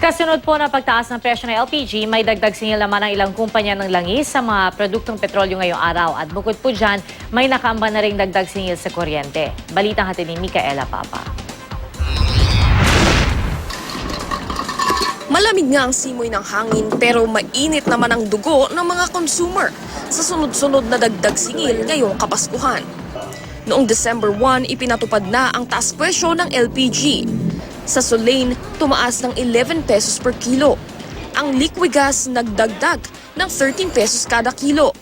Kasunod po na pagtaas ng presyo ng LPG, may dagdag singil naman ang ilang kumpanya ng langis sa mga produktong petrolyo ngayong araw. At bukod po dyan, may nakaamba na ring dagdag singil sa kuryente. Balitang hatid ni Micaela Papa. Malamig nga ang simoy ng hangin pero mainit naman ang dugo ng mga consumer sa sunod-sunod na dagdag singil ngayong Kapaskuhan. Noong December 1, ipinatupad na ang taas presyo ng LPG. Sa Solane, tumaas ng 11 pesos per kilo. Ang Liquigas nagdagdag ng 13 pesos kada kilo.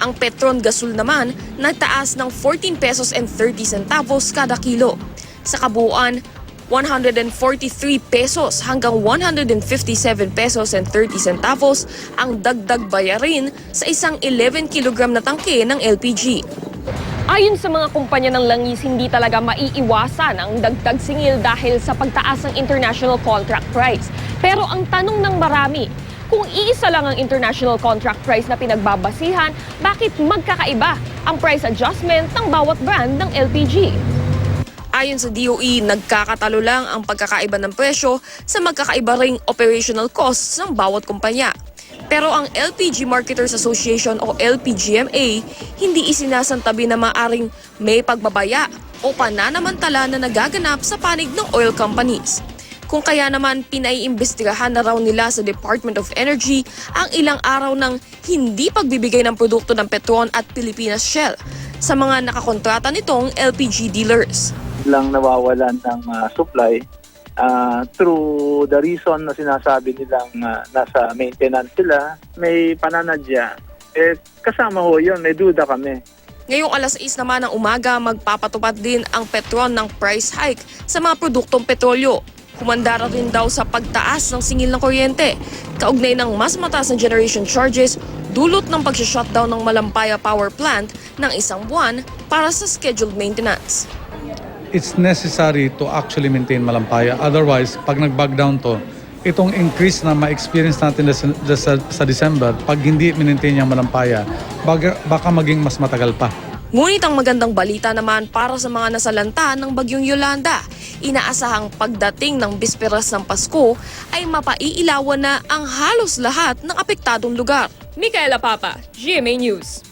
Ang Petron Gasol naman nagtaas ng 14 pesos and 30 centavos kada kilo. Sa kabuuan, 143 pesos hanggang 157 pesos and 30 centavos ang dagdag bayarin sa isang 11 kilogram na tangke ng LPG. Ayon sa mga kumpanya ng langis, hindi talaga maiiwasan ang dagdag singil dahil sa pagtaas ng international contract price. Pero ang tanong ng marami, kung iisa lang ang international contract price na pinagbabasihan, bakit magkakaiba ang price adjustment ng bawat brand ng LPG? Ayon sa DOE, nagkakatalo lang ang pagkakaiba ng presyo sa magkakaiba ring operational costs ng bawat kumpanya. Pero ang LPG Marketers Association o LPGMA hindi isinasantabi na maaring may pagbabaya o pananamantala na nagaganap sa panig ng oil companies. Kung kaya naman pinaiimbestigahan na raw nila sa Department of Energy ang ilang araw ng hindi pagbibigay ng produkto ng Petron at Pilipinas Shell sa mga nakakontrata nitong LPG dealers. Lang nawawalan ng supply through the reason na sinasabi nilang nasa maintenance sila, may pananadya. Kasama ho yun, may duda kami. Ngayong alas 6 naman ng umaga, magpapatupad din ang Petron ng price hike sa mga produktong petrolyo. Humanda rin daw sa pagtaas ng singil ng kuryente, kaugnay ng mas mataas na generation charges, dulot ng pag-shutdown ng Malampaya Power Plant ng isang buwan para sa scheduled maintenance. It's necessary to actually maintain Malampaya. Otherwise, pag nag-back down to, itong increase na ma-experience natin sa December, pag hindi maintain yung Malampaya, baka maging mas matagal pa. Ngunit ang magandang balita naman para sa mga nasalanta ng Bagyong Yolanda, inaasahang pagdating ng bisperas ng Pasko ay mapaiilawan na ang halos lahat ng apektadong lugar. Micaela Papa, GMA News.